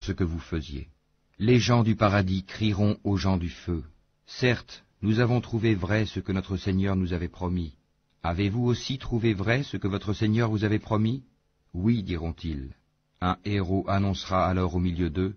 ce que vous faisiez. Les gens du paradis crieront aux gens du feu. Certes, nous avons trouvé vrai ce que notre Seigneur nous avait promis. Avez-vous aussi trouvé vrai ce que votre Seigneur vous avait promis? Oui, diront-ils. Un héros annoncera alors au milieu d'eux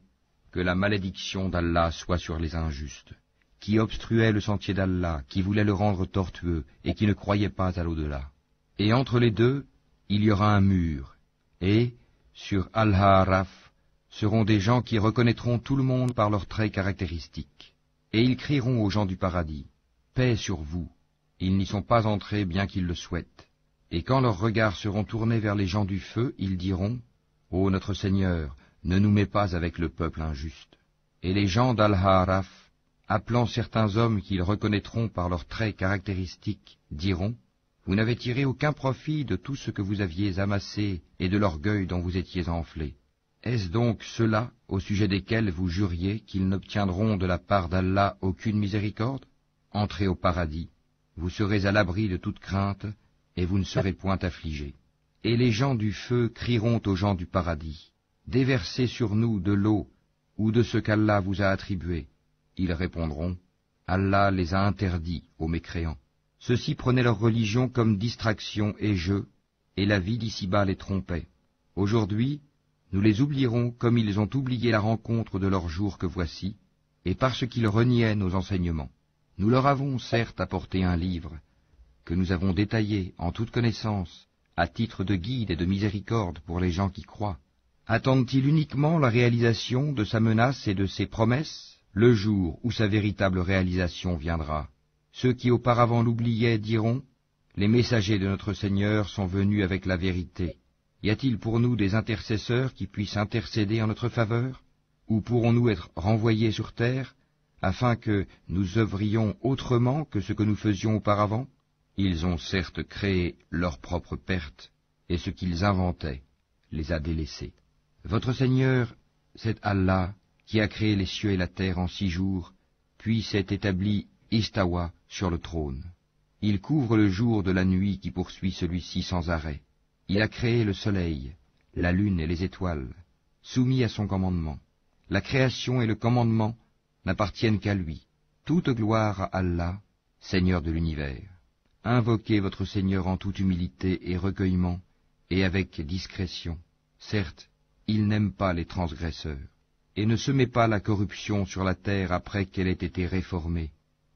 que la malédiction d'Allah soit sur les injustes, qui obstruaient le sentier d'Allah, qui voulaient le rendre tortueux et qui ne croyaient pas à l'au-delà. Et entre les deux, il y aura un mur, et, sur Al-Ha'araf, seront des gens qui reconnaîtront tout le monde par leurs traits caractéristiques. Et ils crieront aux gens du paradis, « Paix sur vous !» Ils n'y sont pas entrés bien qu'ils le souhaitent. Et quand leurs regards seront tournés vers les gens du feu, ils diront, « Ô notre Seigneur, ne nous mets pas avec le peuple injuste. » Et les gens d'Al-Ha'araf, appelant certains hommes qu'ils reconnaîtront par leurs traits caractéristiques, diront, « Vous n'avez tiré aucun profit de tout ce que vous aviez amassé et de l'orgueil dont vous étiez enflés. Est-ce donc ceux-là, au sujet desquels vous juriez qu'ils n'obtiendront de la part d'Allah aucune miséricorde? Entrez au paradis, vous serez à l'abri de toute crainte, et vous ne serez point affligés. Et les gens du feu crieront aux gens du paradis, « Déversez sur nous de l'eau, ou de ce qu'Allah vous a attribué. » Ils répondront, « Allah les a interdits aux mécréants. » Ceux-ci prenaient leur religion comme distraction et jeu, et la vie d'ici-bas les trompait. Aujourd'hui, nous les oublierons comme ils ont oublié la rencontre de leur jour que voici, et parce qu'ils reniaient nos enseignements. Nous leur avons certes apporté un livre, que nous avons détaillé en toute connaissance, à titre de guide et de miséricorde pour les gens qui croient. Attendent-ils uniquement la réalisation de sa menace et de ses promesses, le jour où sa véritable réalisation viendra? Ceux qui auparavant l'oubliaient diront, « Les messagers de notre Seigneur sont venus avec la vérité. Y a-t-il pour nous des intercesseurs qui puissent intercéder en notre faveur? Ou pourrons-nous être renvoyés sur terre, afin que nous œuvrions autrement que ce que nous faisions auparavant? » Ils ont certes créé leur propre perte, et ce qu'ils inventaient les a délaissés. Votre Seigneur, c'est Allah qui a créé les cieux et la terre en 6 jours, puis s'est établi Istawa sur le trône. Il couvre le jour de la nuit qui poursuit celui-ci sans arrêt. Il a créé le soleil, la lune et les étoiles, soumis à son commandement. La création et le commandement n'appartiennent qu'à lui. Toute gloire à Allah, Seigneur de l'univers. Invoquez votre Seigneur en toute humilité et recueillement, et avec discrétion. Certes, il n'aime pas les transgresseurs. Et ne semez pas la corruption sur la terre après qu'elle ait été réformée.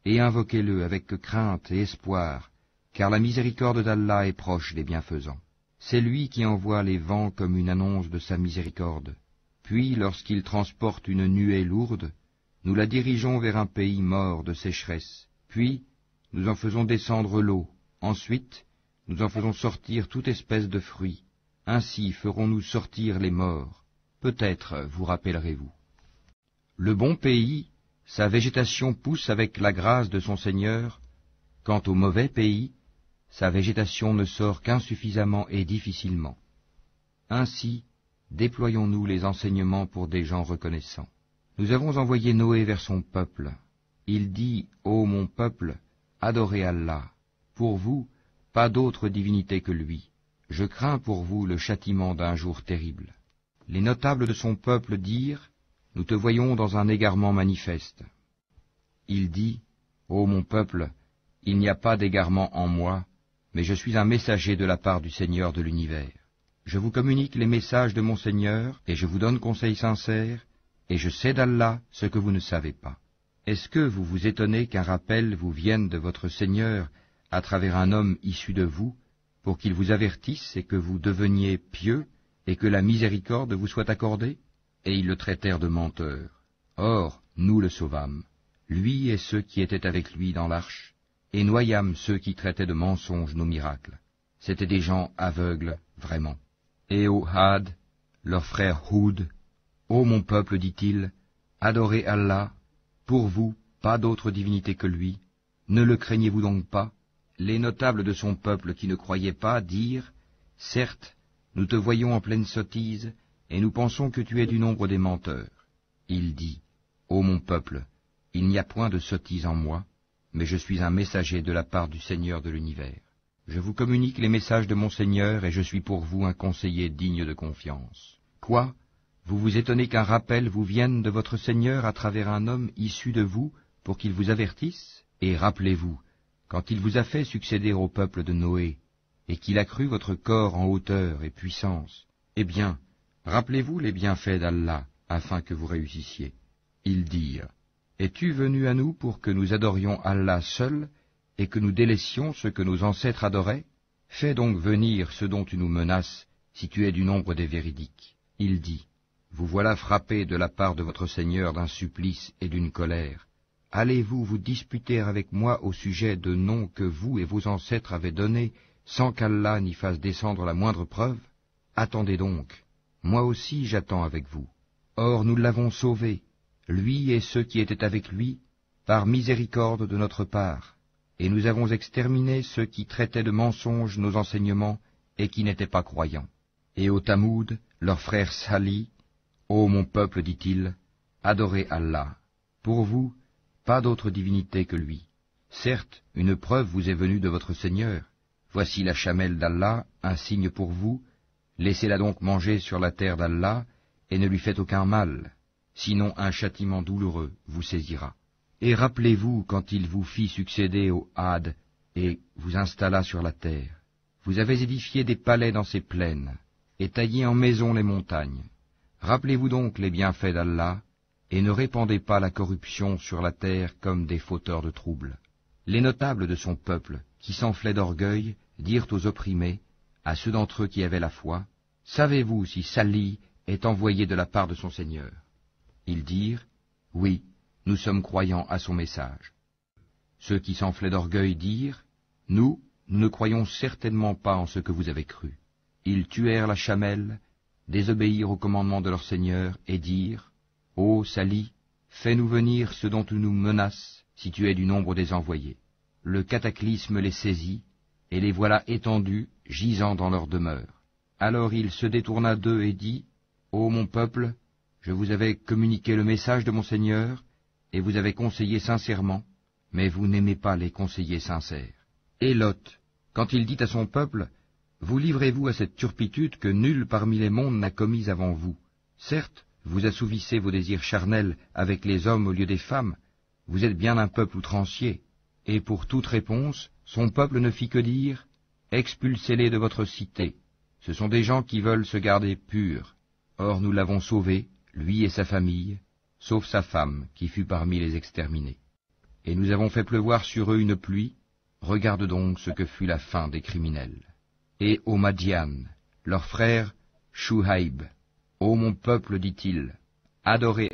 Et invoquez-le avec crainte et espoir, car la miséricorde d'Allah est proche des bienfaisants. C'est lui qui envoie les vents comme une annonce de sa miséricorde. Puis, lorsqu'il transporte une nuée lourde, nous la dirigeons vers un pays mort de sécheresse. Puis, nous en faisons descendre l'eau. Ensuite, nous en faisons sortir toute espèce de fruits. Ainsi ferons-nous sortir les morts. Peut-être vous rappellerez-vous. Le bon pays, sa végétation pousse avec la grâce de son Seigneur. Quant au mauvais pays, sa végétation ne sort qu'insuffisamment et difficilement. Ainsi, déployons-nous les enseignements pour des gens reconnaissants. Nous avons envoyé Noé vers son peuple. Il dit, « Ô mon peuple, adorez Allah. Pour vous, pas d'autre divinité que lui. Je crains pour vous le châtiment d'un jour terrible. » Les notables de son peuple dirent, « Nous te voyons dans un égarement manifeste. » Il dit, « Ô mon peuple, il n'y a pas d'égarement en moi, mais je suis un messager de la part du Seigneur de l'univers. Je vous communique les messages de mon Seigneur, et je vous donne conseil sincère, et je sais d'Allah ce que vous ne savez pas. Est-ce que vous vous étonnez qu'un rappel vous vienne de votre Seigneur à travers un homme issu de vous, pour qu'il vous avertisse et que vous deveniez pieux, et que la miséricorde vous soit accordée? » Et ils le traitèrent de menteur. Or, nous le sauvâmes, lui et ceux qui étaient avec lui dans l'arche, et noyâmes ceux qui traitaient de mensonges nos miracles. C'étaient des gens aveugles, vraiment. Et au Had, leur frère Houd, « Ô mon peuple, dit-il, adorez Allah, pour vous, pas d'autre divinité que lui, ne le craignez-vous donc pas ?» Les notables de son peuple qui ne croyaient pas dirent, « Certes, nous te voyons en pleine sottise, et nous pensons que tu es du nombre des menteurs. » Il dit, « Ô mon peuple, il n'y a point de sottise en moi, mais je suis un messager de la part du Seigneur de l'univers. Je vous communique les messages de mon Seigneur, et je suis pour vous un conseiller digne de confiance. Quoi? Vous vous étonnez qu'un rappel vous vienne de votre Seigneur à travers un homme issu de vous pour qu'il vous avertisse? Et rappelez-vous, quand il vous a fait succéder au peuple de Noé, et qu'il a cru votre corps en hauteur et puissance, eh bien, rappelez-vous les bienfaits d'Allah, afin que vous réussissiez. Ils dirent, es-tu venu à nous pour que nous adorions Allah seul, et que nous délaissions ce que nos ancêtres adoraient? Fais donc venir ce dont tu nous menaces, si tu es du nombre des véridiques. Il dit, vous voilà frappés de la part de votre Seigneur d'un supplice et d'une colère. Allez-vous vous disputer avec moi au sujet de noms que vous et vos ancêtres avez donnés, sans qu'Allah n'y fasse descendre la moindre preuve? Attendez donc, moi aussi j'attends avec vous. Or nous l'avons sauvé, lui et ceux qui étaient avec lui, par miséricorde de notre part, et nous avons exterminé ceux qui traitaient de mensonges nos enseignements et qui n'étaient pas croyants. Et au Tamoud, leur frère Salih, ô mon peuple, dit-il, adorez Allah. Pour vous, pas d'autre divinité que lui. Certes, une preuve vous est venue de votre Seigneur. Voici la chamelle d'Allah, un signe pour vous. Laissez-la donc manger sur la terre d'Allah, et ne lui faites aucun mal. Sinon un châtiment douloureux vous saisira. Et rappelez-vous quand il vous fit succéder au Had, et vous installa sur la terre. Vous avez édifié des palais dans ces plaines, et taillé en maisons les montagnes. Rappelez-vous donc les bienfaits d'Allah, et ne répandez pas la corruption sur la terre comme des fauteurs de troubles. Les notables de son peuple, qui s'enflaient d'orgueil, dirent aux opprimés, à ceux d'entre eux qui avaient la foi, « Savez-vous si Salih est envoyé de la part de son Seigneur ?» Ils dirent, « Oui, nous sommes croyants à son message. » Ceux qui s'enflaient d'orgueil dirent, « Nous ne croyons certainement pas en ce que vous avez cru. » Ils tuèrent la chamelle, désobéirent au commandement de leur Seigneur, et dirent, Ô Salih, fais-nous venir ce dont tu nous menaces, si tu es du nombre des envoyés. Le cataclysme les saisit, et les voilà étendus, gisant dans leur demeure. Alors il se détourna d'eux et dit, Ô mon peuple, je vous avais communiqué le message de mon Seigneur, et vous avez conseillé sincèrement, mais vous n'aimez pas les conseillers sincères. Et Lot, quand il dit à son peuple, vous livrez-vous à cette turpitude que nul parmi les mondes n'a commise avant vous. Certes, vous assouvissez vos désirs charnels avec les hommes au lieu des femmes, vous êtes bien un peuple outrancier. Et pour toute réponse, son peuple ne fit que dire, expulsez-les de votre cité. Ce sont des gens qui veulent se garder purs. Or nous l'avons sauvé, lui et sa famille, sauf sa femme, qui fut parmi les exterminés. Et nous avons fait pleuvoir sur eux une pluie, regarde donc ce que fut la fin des criminels. Et aux Madian, leur frère Shuhaïb, ô mon peuple, dit-il, adorez